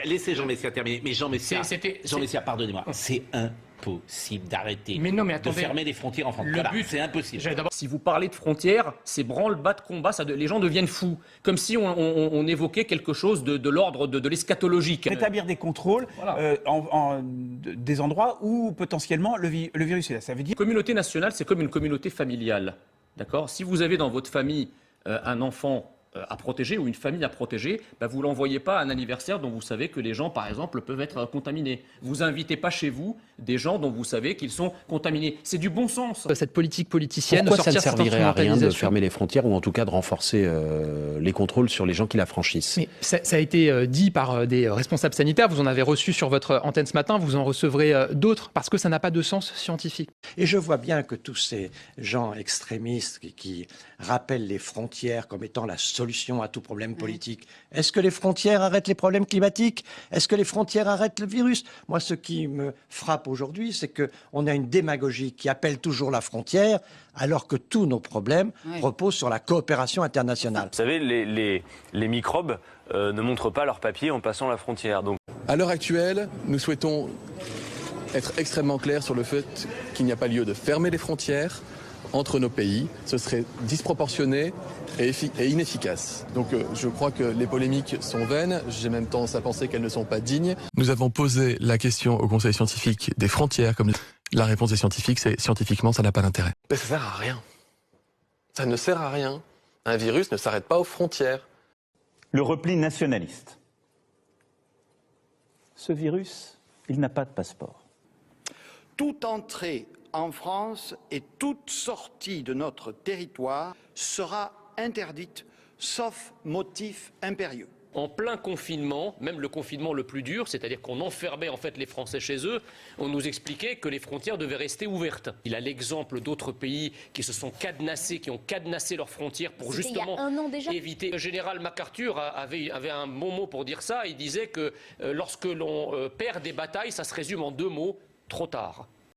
laissez Jean Messia terminer. Mais Jean Messia, pardonnez-moi, c'est impossible d'arrêter de fermer les frontières en France. Voilà, c'est impossible. Si vous parlez de frontières, c'est branle-bas de combat, les gens deviennent fous. Comme si on évoquait quelque chose de l'ordre de l'eschatologique. Rétablir des contrôles des endroits où potentiellement le virus est là. Ça veut dire... Communauté nationale, c'est comme une communauté familiale. D'accord ? Si vous avez dans votre famille un enfant à protéger ou une famille à protéger, vous ne l'envoyez pas à un anniversaire dont vous savez que les gens, par exemple, peuvent être contaminés. Vous invitez pas chez vous des gens dont vous savez qu'ils sont contaminés. C'est du bon sens. Cette politique politicienne... Pourquoi ça ne servirait à rien de fermer les frontières ou en tout cas de renforcer les contrôles sur les gens qui la franchissent? Mais ça a été dit par des responsables sanitaires. Vous en avez reçu sur votre antenne ce matin. Vous en recevrez d'autres parce que ça n'a pas de sens scientifique. Et je vois bien que tous ces gens extrémistes qui rappellent les frontières comme étant la solution à tout problème politique. Est-ce que les frontières arrêtent les problèmes climatiques? Est-ce que les frontières arrêtent le virus? Moi, ce qui me frappe aujourd'hui, c'est qu'on a une démagogie qui appelle toujours la frontière, alors que tous nos problèmes reposent sur la coopération internationale. Vous savez, les microbes ne montrent pas leurs papiers en passant la frontière. Donc... À l'heure actuelle, nous souhaitons être extrêmement clairs sur le fait qu'il n'y a pas lieu de fermer les frontières entre nos pays. Ce serait disproportionné et inefficace. Donc je crois que les polémiques sont vaines. J'ai même tendance à penser qu'elles ne sont pas dignes. Nous avons posé la question au Conseil scientifique des frontières. Comme la réponse des scientifiques, c'est scientifiquement, ça n'a pas d'intérêt. Mais ça sert à rien. Ça ne sert à rien. Un virus ne s'arrête pas aux frontières. Le repli nationaliste. Ce virus, il n'a pas de passeport. Toute entrée en France et toute sortie de notre territoire sera interdite, sauf motif impérieux. En plein confinement, même le confinement le plus dur, c'est-à-dire qu'on enfermait en fait les Français chez eux, on nous expliquait que les frontières devaient rester ouvertes. Il a l'exemple d'autres pays qui se sont cadenassés, qui ont cadenassé leurs frontières pour justement éviter. Le général MacArthur avait un bon mot pour dire ça. Il disait que lorsque l'on perd des batailles, ça se résume en 2 mots: trop tard.